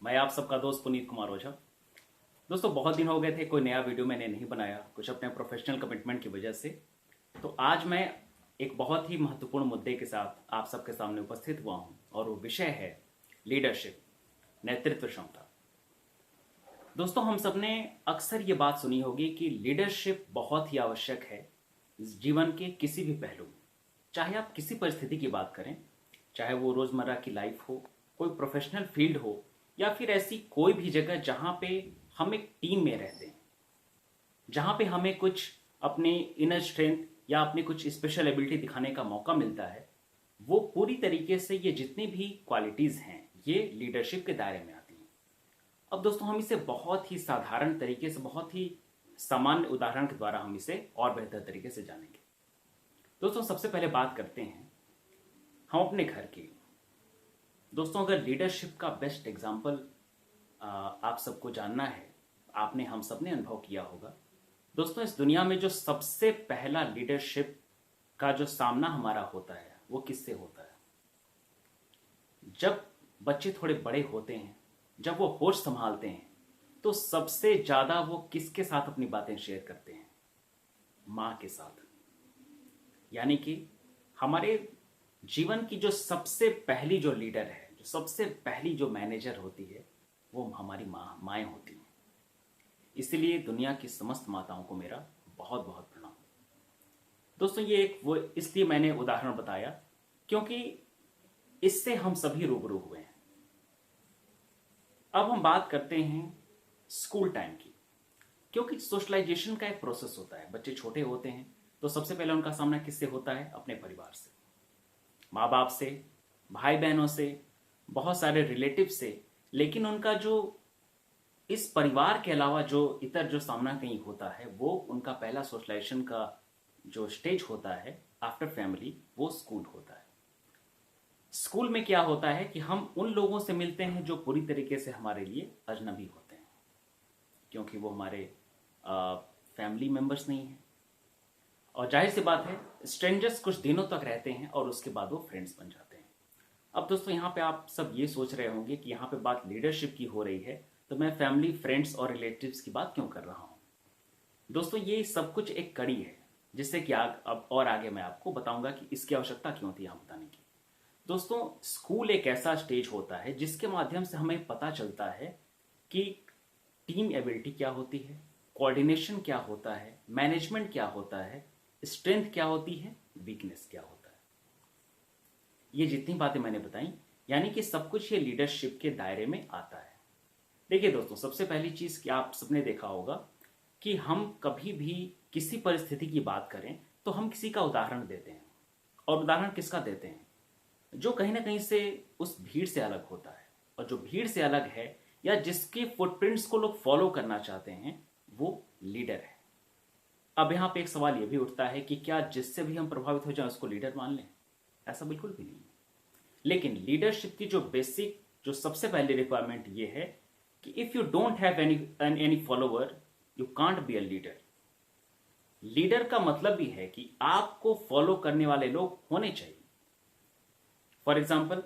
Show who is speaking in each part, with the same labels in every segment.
Speaker 1: मैं आप सबका दोस्त पुनीत कुमार ओझा। दोस्तों बहुत दिन हो गए थे, कोई नया वीडियो मैंने नहीं बनाया, कुछ अपने प्रोफेशनल कमिटमेंट की वजह से। तो आज मैं एक बहुत ही महत्वपूर्ण मुद्दे के साथ आप सबके सामने उपस्थित हुआ हूं और वो विषय है लीडरशिप, नेतृत्व क्षमता। दोस्तों हम सबने अक्सर ये बात सुनी होगी कि लीडरशिप बहुत ही आवश्यक है जीवन के किसी भी पहलू में। चाहे आप किसी परिस्थिति की बात करें, चाहे वो रोजमर्रा की लाइफ हो, कोई प्रोफेशनल फील्ड हो, या फिर ऐसी कोई भी जगह जहां पे हम एक टीम में रहते हैं, जहां पे हमें कुछ अपने इनर स्ट्रेंथ या अपनी कुछ स्पेशल एबिलिटी दिखाने का मौका मिलता है। वो पूरी तरीके से ये जितनी भी क्वालिटीज हैं ये लीडरशिप के दायरे में आती हैं। अब दोस्तों हम इसे बहुत ही साधारण तरीके से, बहुत ही सामान्य उदाहरण के द्वारा हम इसे और बेहतर तरीके से जानेंगे। दोस्तों सबसे पहले बात करते हैं हम अपने घर की। दोस्तों अगर लीडरशिप का बेस्ट एग्जाम्पल आप सबको जानना है, आपने हम सब ने अनुभव किया होगा। दोस्तों इस दुनिया में जो सबसे पहला लीडरशिप का जो सामना हमारा होता है वो किससे होता है? जब बच्चे थोड़े बड़े होते हैं, जब वो होश संभालते हैं, तो सबसे ज्यादा वो किसके साथ अपनी बातें शेयर करते हैं? माँ के साथ। यानी कि हमारे जीवन की जो सबसे पहली जो लीडर है, जो सबसे पहली जो मैनेजर होती है, वो हमारी माएँ होती हैं। इसलिए दुनिया की समस्त माताओं को मेरा बहुत बहुत प्रणाम। दोस्तों ये एक वो इसलिए मैंने उदाहरण बताया क्योंकि इससे हम सभी रूबरू हुए हैं। अब हम बात करते हैं स्कूल टाइम की, क्योंकि सोशलाइजेशन का एक प्रोसेस होता है। बच्चे छोटे होते हैं तो सबसे पहले उनका सामना किससे होता है? अपने परिवार से, माँ बाप से, भाई बहनों से, बहुत सारे रिलेटिव से। लेकिन उनका जो इस परिवार के अलावा जो इतर जो सामना कहीं होता है, वो उनका पहला सोशलाइजेशन का जो स्टेज होता है आफ्टर फैमिली, वो स्कूल होता है। स्कूल में क्या होता है कि हम उन लोगों से मिलते हैं जो पूरी तरीके से हमारे लिए अजनबी होते हैं, क्योंकि वो हमारे फैमिली मेंबर्स नहीं हैं। और जाहिर सी बात है स्ट्रेंजर्स कुछ दिनों तक रहते हैं और उसके बाद वो फ्रेंड्स बन जाते हैं। अब दोस्तों यहाँ पे आप सब ये सोच रहे होंगे कि यहाँ पे बात लीडरशिप की हो रही है, तो मैं फैमिली, फ्रेंड्स और रिलेटिव्स की बात क्यों कर रहा हूँ? दोस्तों ये सब कुछ एक कड़ी है, जिससे कि अब और आगे मैं आपको बताऊंगा कि इसकी आवश्यकता क्यों थी यहाँ बताने की। दोस्तों स्कूल एक ऐसा स्टेज होता है जिसके माध्यम से हमें पता चलता है कि टीम एबिलिटी क्या होती है, कोऑर्डिनेशन क्या होता है, मैनेजमेंट क्या होता है, स्ट्रेंथ क्या होती है, वीकनेस क्या होता है। ये जितनी बातें मैंने बताई, यानी कि सब कुछ ये लीडरशिप के दायरे में आता है। देखिए दोस्तों, सबसे पहली चीज कि आप सबने देखा होगा कि हम कभी भी किसी परिस्थिति की बात करें तो हम किसी का उदाहरण देते हैं। और उदाहरण किसका देते हैं? जो कहीं ना कहीं से उस भीड़ से अलग होता है। और जो भीड़ से अलग है या जिसके फुटप्रिंट्स को लोग फॉलो करना चाहते हैं, वो लीडर है। अब यहां पे एक सवाल यह भी उठता है कि क्या जिससे भी हम प्रभावित हो जाए उसको लीडर मान लें? ऐसा बिल्कुल भी नहीं है। लेकिन लीडरशिप की जो बेसिक, जो सबसे पहली रिक्वायरमेंट ये है कि if you don't have any follower, you can't be a leader. Leader का मतलब भी है कि आपको फॉलो करने वाले लोग होने चाहिए। फॉर एग्जाम्पल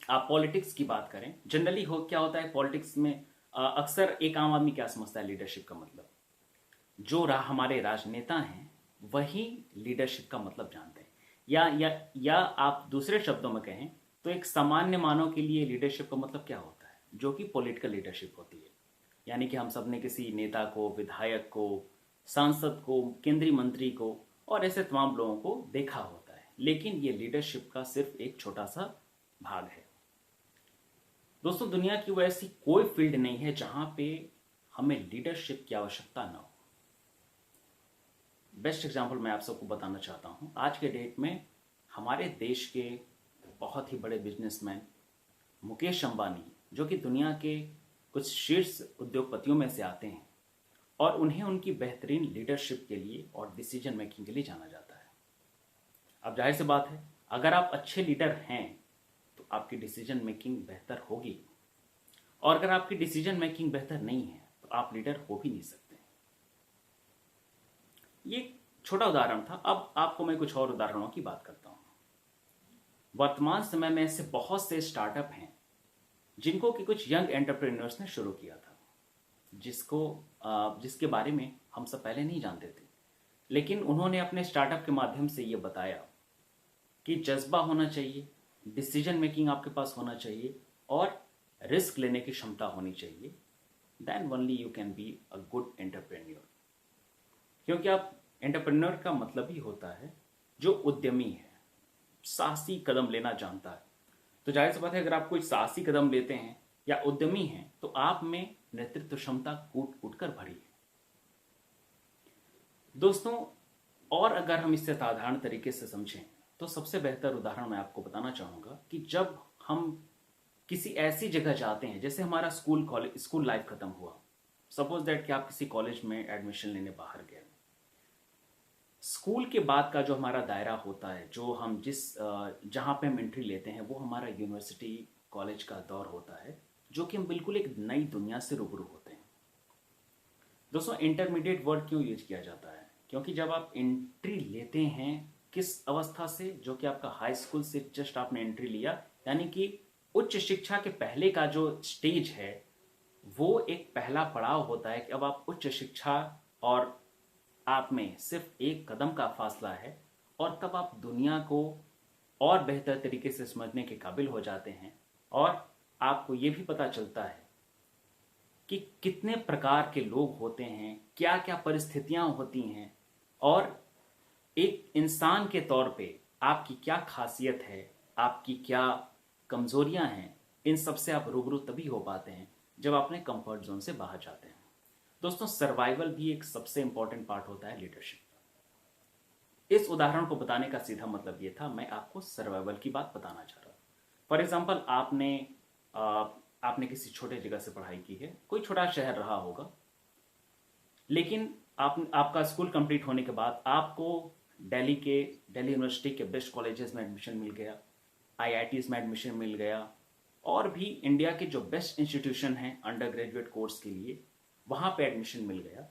Speaker 1: आप पॉलिटिक्स की बात करें, जनरली क्या होता है पॉलिटिक्स में, अक्सर एक आम आदमी क्या समझता है लीडरशिप का मतलब? जो हमारे राजनेता हैं वही लीडरशिप का मतलब जानते हैं। या आप दूसरे शब्दों में कहें तो एक सामान्य मानव के लिए लीडरशिप का मतलब क्या होता है? जो कि पॉलिटिकल लीडरशिप होती है। यानी कि हम सब ने किसी नेता को, विधायक को, सांसद को, केंद्रीय मंत्री को और ऐसे तमाम लोगों को देखा होता है। लेकिन ये लीडरशिप का सिर्फ एक छोटा सा भाग है। दोस्तों दुनिया की वो ऐसी कोई फील्ड नहीं है जहां पे हमें लीडरशिप की आवश्यकता ना हो। बेस्ट एग्जाम्पल मैं आप सबको बताना चाहता हूं। आज के डेट में हमारे देश के बहुत ही बड़े बिजनेसमैन मुकेश अंबानी, जो कि दुनिया के कुछ शीर्ष उद्योगपतियों में से आते हैं, और उन्हें उनकी बेहतरीन लीडरशिप के लिए और डिसीजन मेकिंग के लिए जाना जाता है। अब जाहिर सी बात है, अगर आप अच्छे लीडर हैं तो आपकी डिसीजन मेकिंग बेहतर होगी, और अगर आपकी डिसीजन मेकिंग बेहतर नहीं है तो आप लीडर हो भी नहीं सकते। ये छोटा उदाहरण था। अब आपको मैं कुछ और उदाहरणों की बात करता हूं। वर्तमान समय में ऐसे बहुत से स्टार्टअप हैं जिनको कि कुछ यंग एंटरप्रेन्योर्स ने शुरू किया था, जिसके बारे में हम सब पहले नहीं जानते थे। लेकिन उन्होंने अपने स्टार्टअप के माध्यम से ये बताया कि जज्बा होना चाहिए, डिसीजन मेकिंग आपके पास होना चाहिए और रिस्क लेने की क्षमता होनी चाहिए। Then only you can be a good entrepreneur. क्योंकि आप एंटरप्रेन्योर का मतलब ही होता है जो उद्यमी है, साहसी कदम लेना जानता है। तो जाहिर सी बात है, अगर आप कोई साहसी कदम लेते हैं या उद्यमी हैं तो आप में नेतृत्व क्षमता कूट कूट कर भरी है। दोस्तों, और अगर हम इससे साधारण तरीके से समझें तो सबसे बेहतर उदाहरण मैं आपको बताना चाहूंगा कि जब हम किसी ऐसी जगह जाते हैं, जैसे हमारा स्कूल लाइफ खत्म हुआ, सपोज दैट कि आप किसी कॉलेज में एडमिशन लेने बाहर गए। स्कूल के बाद का जो हमारा दायरा होता है, जो हम जहाँ पे हम एंट्री लेते हैं, वो हमारा यूनिवर्सिटी कॉलेज का दौर होता है, जो कि हम बिल्कुल एक नई दुनिया से रूबरू होते हैं। दोस्तों, इंटरमीडिएट वर्ड क्यों यूज किया जाता है? क्योंकि जब आप एंट्री लेते हैं किस अवस्था से, जो कि आपका हाई स्कूल से जस्ट आपने एंट्री लिया, यानी कि उच्च शिक्षा के पहले का जो स्टेज है, वो एक पहला पड़ाव होता है कि अब आप उच्च शिक्षा और आप में सिर्फ एक कदम का फासला है, और तब आप दुनिया को और बेहतर तरीके से समझने के काबिल हो जाते हैं। और आपको ये भी पता चलता है कि कितने प्रकार के लोग होते हैं, क्या क्या परिस्थितियां होती हैं, और एक इंसान के तौर पे आपकी क्या खासियत है, आपकी क्या कमजोरियां हैं। इन सब से आप रूबरू तभी हो पाते हैं जब अपने कंफर्ट जोन से बाहर जाते हैं। दोस्तों, सर्वाइवल भी एक सबसे इंपॉर्टेंट पार्ट होता है लीडरशिप। इस उदाहरण को बताने का सीधा मतलब ये था, मैं आपको सर्वाइवल की बात बताना चाह रहा हूं। फॉर एग्जाम्पल, आपने किसी छोटे जगह से पढ़ाई की है, कोई छोटा शहर रहा होगा, लेकिन आपका स्कूल कंप्लीट होने के बाद आपको दिल्ली यूनिवर्सिटी के बेस्ट कॉलेजेस में एडमिशन मिल गया, आईआईटीज में एडमिशन मिल गया, और भी इंडिया के जो बेस्ट इंस्टीट्यूशन हैं अंडर ग्रेजुएट कोर्स के लिए, वहां पे एडमिशन मिल गया।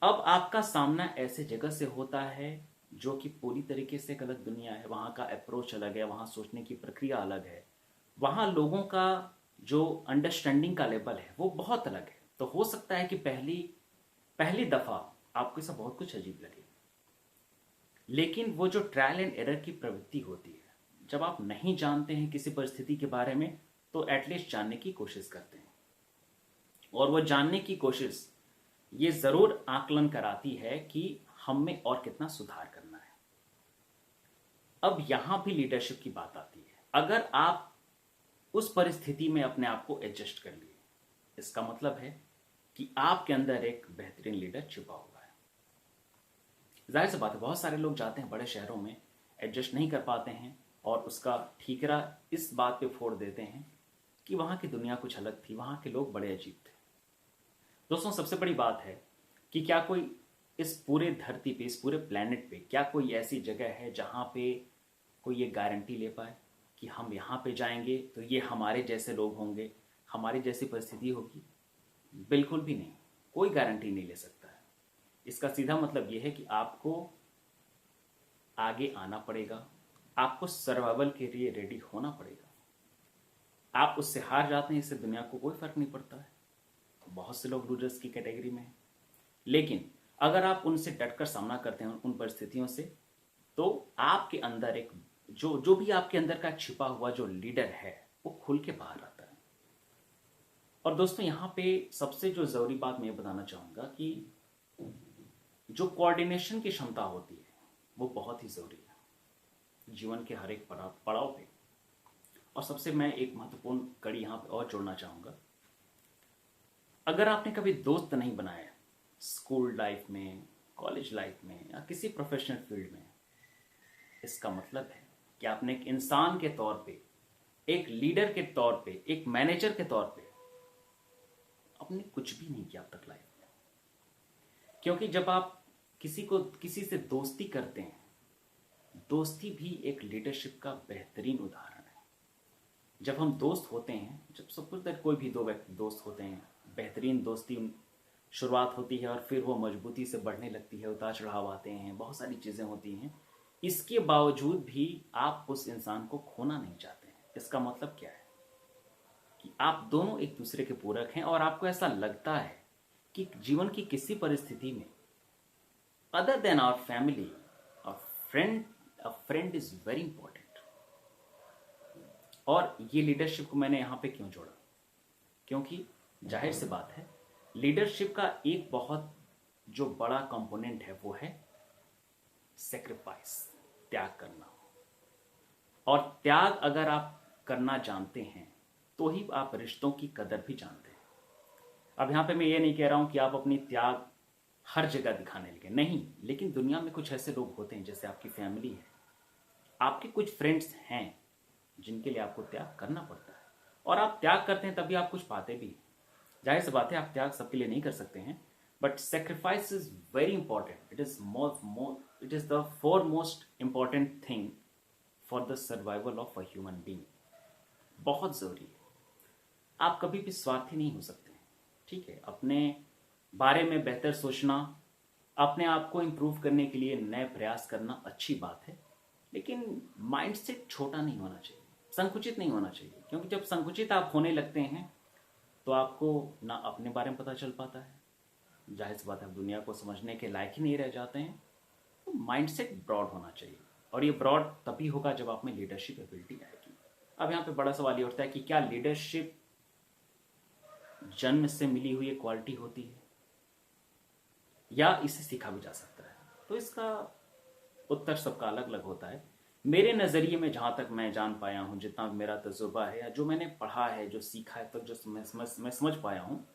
Speaker 1: अब आपका सामना ऐसे जगह से होता है जो कि पूरी तरीके से एक अलग दुनिया है। वहां का अप्रोच अलग है, वहां सोचने की प्रक्रिया अलग है, वहां लोगों का जो अंडरस्टैंडिंग का लेवल है वो बहुत अलग है। तो हो सकता है कि पहली पहली दफा आपको ऐसा बहुत कुछ अजीब लगे, लेकिन वो जो ट्रायल एंड एरर की प्रवृत्ति होती है, जब आप नहीं जानते हैं किसी परिस्थिति के बारे में, तो एटलीस्ट जानने की कोशिश करते हैं, और वो जानने की कोशिश ये जरूर आकलन कराती है कि हम में और कितना सुधार करना है। अब यहां भी लीडरशिप की बात आती है। अगर आप उस परिस्थिति में अपने आप को एडजस्ट कर लिए, इसका मतलब है कि आपके अंदर एक बेहतरीन लीडर छिपा हुआ है। जाहिर सी बात है, बहुत सारे लोग जाते हैं बड़े शहरों में, एडजस्ट नहीं कर पाते हैं, और उसका ठीकरा इस बात पे फोड़ देते हैं कि वहां की दुनिया कुछ अलग थी, वहां के लोग बड़े अजीब थे। दोस्तों, सबसे बड़ी बात है कि क्या कोई इस पूरे धरती पे, इस पूरे प्लेनेट पे, क्या कोई ऐसी जगह है जहां पे कोई ये गारंटी ले पाए कि हम यहाँ पे जाएंगे तो ये हमारे जैसे लोग होंगे, हमारी जैसी परिस्थिति होगी? बिल्कुल भी नहीं, कोई गारंटी नहीं ले सकता है। इसका सीधा मतलब यह है कि आपको आगे आना पड़ेगा, आपको सर्वाइवल के लिए रेडी होना पड़ेगा। आप उससे हार जाते हैं, इससे दुनिया को कोई फर्क नहीं पड़ता है। बहुत से लोग लूजर्स की कैटेगरी में हैं, लेकिन अगर आप उनसे डटकर सामना करते हैं उन परिस्थितियों से, तो आपके अंदर एक जो भी आपके अंदर का छिपा हुआ जो लीडर है वो खुल के बाहर आता है। और दोस्तों, यहाँ पे सबसे जो जरूरी बात मैं बताना चाहूंगा कि जो कोऑर्डिनेशन की क्षमता होती है वो बहुत ही जरूरी है जीवन के हर एक पड़ाव पे। और सबसे मैं एक महत्वपूर्ण कड़ी यहाँ पे और जोड़ना चाहूंगा, अगर आपने कभी दोस्त नहीं बनाया स्कूल लाइफ में, कॉलेज लाइफ में, या किसी प्रोफेशनल फील्ड में, इसका मतलब है कि आपने एक इंसान के तौर पे, एक लीडर के तौर पे, एक मैनेजर के तौर पे आपने कुछ भी नहीं किया अब तक लाइफ में। क्योंकि जब आप किसी से दोस्ती करते हैं, दोस्ती भी एक लीडरशिप का बेहतरीन उदाहरण है। जब हम दोस्त होते हैं, जब सपोज दैट कोई भी दो व्यक्ति दोस्त होते हैं, बेहतरीन दोस्ती शुरुआत होती है और फिर वो मजबूती से बढ़ने लगती है, उतार चढ़ाव आते हैं, बहुत सारी चीज़ें होती हैं। इसके बावजूद भी आप उस इंसान को खोना नहीं चाहते हैं। इसका मतलब क्या है कि आप दोनों एक दूसरे के पूरक हैं और आपको ऐसा लगता है कि जीवन की किसी परिस्थिति में other than our family, a friend a friend is very important. और ये लीडरशिप को मैंने यहां पे क्यों जोड़ा, क्योंकि जाहिर सी बात है लीडरशिप का एक बहुत जो बड़ा कंपोनेंट है वो है सेक्रीफाइस, त्याग करना। और त्याग अगर आप करना जानते हैं तो ही आप रिश्तों की कदर भी जानते हैं। अब यहां पे मैं ये नहीं कह रहा हूं कि आप अपनी त्याग हर जगह दिखाने लगे, नहीं, लेकिन दुनिया में कुछ ऐसे लोग होते हैं, जैसे आपकी फैमिली है, आपके कुछ फ्रेंड्स हैं जिनके लिए आपको त्याग करना पड़ता है। और आप त्याग करते हैं तभी आप कुछ पाते भी हैं। जाहिर सी बात है आप त्याग सबके लिए नहीं कर सकते हैं, but sacrifice is very important. It is the foremost important thing for the survival of a human being. बहुत जरूरी है। आप कभी भी स्वार्थी नहीं हो सकते हैं, ठीक है। अपने बारे में बेहतर सोचना, अपने आप को इम्प्रूव करने के लिए नए प्रयास करना अच्छी बात है, लेकिन माइंडसेट छोटा नहीं होना चाहिए, संकुचित नहीं होना चाहिए। क्योंकि जब संकुचित आप होने लगते हैं तो आपको ना अपने बारे में पता चल पाता है, जाहिर सी बात है आप दुनिया को समझने के लायक ही नहीं रह जाते हैं। तो माइंडसेट ब्रॉड होना चाहिए, और ये ब्रॉड तभी होगा जब आप में लीडरशिप एबिलिटी आएगी। अब यहाँ पे बड़ा सवाल ये उठता है कि क्या लीडरशिप जन्म से मिली हुई एक क्वालिटी होती है या इसे सीखा भी जा सकता है? तो इसका उत्तर सबका अलग अलग होता है। मेरे नज़रिए में जहाँ तक मैं जान पाया हूँ, जितना मेरा तजुर्बा है या जो मैंने पढ़ा है, जो सीखा है, तक जो मैं समझ पाया हूँ,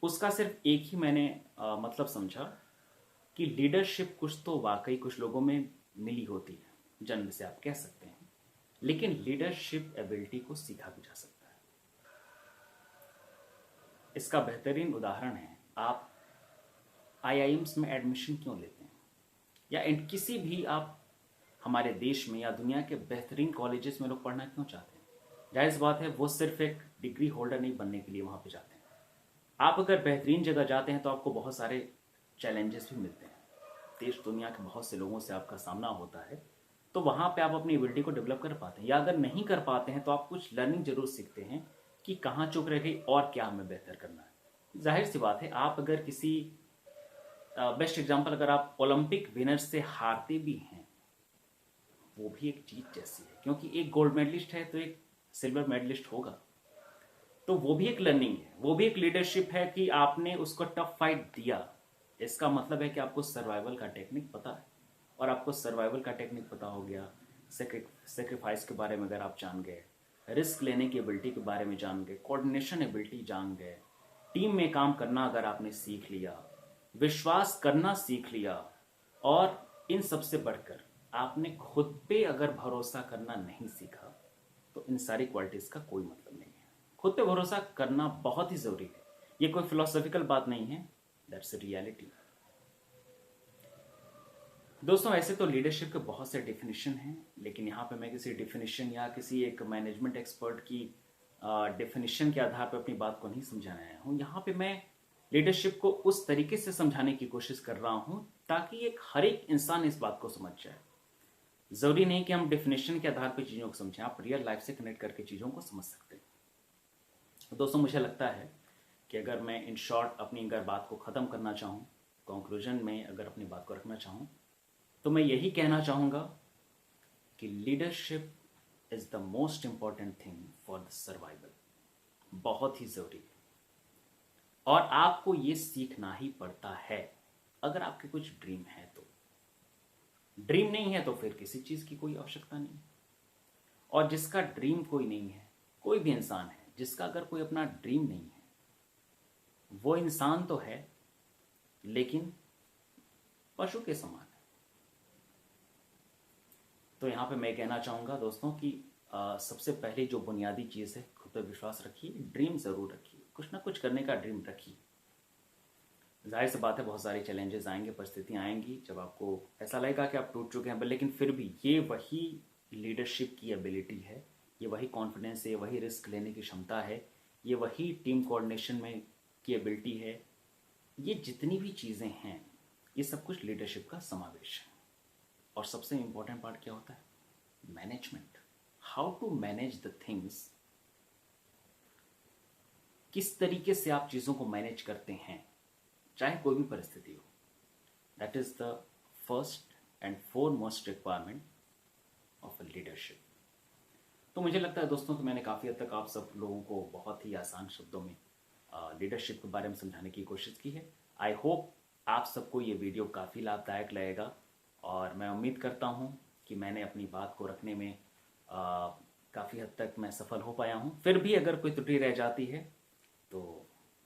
Speaker 1: उसका सिर्फ एक ही मैंने मतलब समझा कि लीडरशिप कुछ तो वाकई कुछ लोगों में मिली होती है, जन्म से आप कह सकते हैं, लेकिन लीडरशिप एबिलिटी को सीखा भी जा सकता है। इसका बेहतरीन उदाहरण है, आप आईआईएम्स में एडमिशन क्यों लेते हैं, या किसी भी आप हमारे देश में या दुनिया के बेहतरीन कॉलेजेस में लोग पढ़ना क्यों चाहते हैं? जाहिर सी बात है वो सिर्फ एक डिग्री होल्डर नहीं बनने के लिए वहाँ पे जाते हैं। आप अगर बेहतरीन जगह जाते हैं तो आपको बहुत सारे चैलेंजेस भी मिलते हैं, देश दुनिया के बहुत से लोगों से आपका सामना होता है, तो वहाँ पे आप अपनी एबिलिटी को डेवलप कर पाते हैं। या अगर नहीं कर पाते हैं तो आप कुछ लर्निंग जरूर सीखते हैं कि कहाँ चूक रह गई और क्या हमें बेहतर करना है। जाहिर सी बात है आप अगर किसी बेस्ट एग्जाम्पल, अगर आप ओलंपिक विनर से हारते भी हैं, वो भी एक चीज जैसी है, क्योंकि एक गोल्ड मेडलिस्ट है तो एक सिल्वर मेडलिस्ट होगा, तो वो भी एक लर्निंग है, वो भी एक लीडरशिप है कि आपने उसको टफ फाइट दिया। इसका मतलब है कि आपको सर्वाइवल का टेक्निक पता है, और आपको सर्वाइवल का टेक्निक पता हो गया, सेक्रीफाइस के बारे में अगर आप जान गए, रिस्क लेने की एबिलिटी के बारे में जान गए, कोऑर्डिनेशन एबिलिटी जान गए, टीम में काम करना अगर आपने सीख लिया, विश्वास करना सीख लिया, और इन सबसे बढ़कर आपने खुद पे अगर भरोसा करना नहीं सीखा, तो इन सारी क्वालिटीज का कोई मतलब नहीं है। खुद पे भरोसा करना बहुत ही जरूरी है, ये कोई फिलोसॉफिकल बात नहीं है, दैट्स अ रियलिटी। दोस्तों ऐसे तो लीडरशिप के बहुत से डेफिनेशन हैं, लेकिन यहाँ पे मैं किसी डेफिनेशन या किसी एक मैनेजमेंट एक्सपर्ट की डेफिनेशन के आधार पर अपनी बात को नहीं समझाने आया हूँ। यहाँ पे मैं लीडरशिप को उस तरीके से समझाने की कोशिश कर रहा हूँ ताकि एक हर एक इंसान इस बात को समझ जाए। जरूरी नहीं कि हम डेफिनेशन के आधार पर चीज़ों को समझें, आप रियल लाइफ से कनेक्ट करके चीज़ों को समझ सकते हैं। दोस्तों मुझे लगता है कि अगर मैं इन शॉर्ट अपनी अगर बात को ख़त्म करना चाहूँ, कंक्लूजन में अगर अपनी बात को रखना चाहूँ, तो मैं यही कहना चाहूँगा कि leadership is the most important thing for the survival. बहुत ही ज़रूरी है, और आपको ये सीखना ही पड़ता है। अगर आपके कुछ ड्रीम है तो, ड्रीम नहीं है तो फिर किसी चीज़ की कोई आवश्यकता नहीं। और जिसका ड्रीम कोई नहीं है, कोई भी इंसान है जिसका अगर कोई अपना ड्रीम नहीं है, वो इंसान तो है लेकिन पशु के समान है। तो यहाँ पे मैं कहना चाहूँगा दोस्तों कि सबसे पहले जो बुनियादी चीज़ है, खुद पर विश्वास रखिए, ड्रीम ज़रूर रखिए, कुछ ना कुछ करने का ड्रीम रखिए। जाहिर सी बात है बहुत सारे चैलेंजेस आएंगे, परिस्थितियाँ आएंगी जब आपको ऐसा लगेगा कि आप टूट चुके हैं, लेकिन फिर भी ये वही लीडरशिप की एबिलिटी है, ये वही कॉन्फिडेंस है, ये वही रिस्क लेने की क्षमता है, ये वही टीम कोऑर्डिनेशन में की एबिलिटी है। ये जितनी भी चीज़ें हैं ये सब कुछ लीडरशिप का समावेश है। और सबसे इम्पोर्टेंट पार्ट क्या होता है? Management. How to manage the things किस तरीके से आप चीज़ों को मैनेज करते हैं, चाहे कोई भी परिस्थिति हो, that is the first and foremost requirement of a leadership. तो मुझे लगता है दोस्तों कि मैंने काफ़ी हद तक आप सब लोगों को बहुत ही आसान शब्दों में लीडरशिप के बारे में समझाने की कोशिश की है। आई होप आप सबको ये वीडियो काफ़ी लाभदायक लगेगा और मैं उम्मीद करता हूँ कि मैंने अपनी बात को रखने में काफ़ी हद तक मैं सफल हो पाया हूँ। फिर भी अगर कोई त्रुटि रह जाती है तो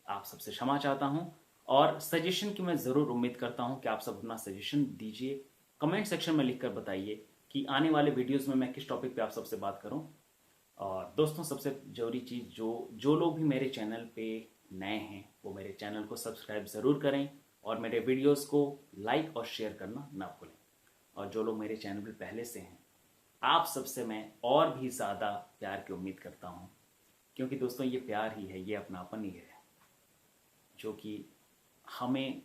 Speaker 1: आप सबसे क्षमा चाहता हूँ और सजेशन की मैं ज़रूर उम्मीद करता हूँ कि आप सब अपना सजेशन दीजिए, कमेंट सेक्शन में लिखकर बताइए कि आने वाले वीडियोस में मैं किस टॉपिक पे आप सबसे बात करूं। और दोस्तों सबसे ज़रूरी चीज़, जो लोग भी मेरे चैनल पे नए हैं वो मेरे चैनल को सब्सक्राइब ज़रूर करें और मेरे वीडियोस को लाइक और शेयर करना ना भूलें। और जो लोग मेरे चैनल पे पहले से हैं, आप सबसे मैं और भी ज़्यादा प्यार की उम्मीद करता हूँ, क्योंकि दोस्तों ये प्यार ही है, ये अपनापन ही है जो कि हमें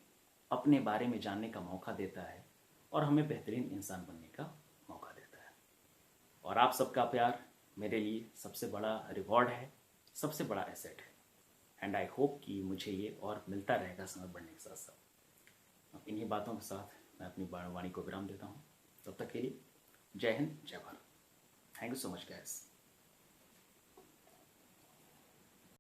Speaker 1: अपने बारे में जानने का मौका देता है और हमें बेहतरीन इंसान बनने का मौका देता है। और आप सबका प्यार मेरे लिए सबसे बड़ा रिवॉर्ड है, सबसे बड़ा एसेट है। एंड आई होप कि मुझे ये और मिलता रहेगा समय बढ़ने के साथ साथ। अब इन्हीं बातों के साथ मैं अपनी वाणी को विराम देता हूँ। तब तक के लिए जय हिंद, जय Bharat. Thank you so much guys.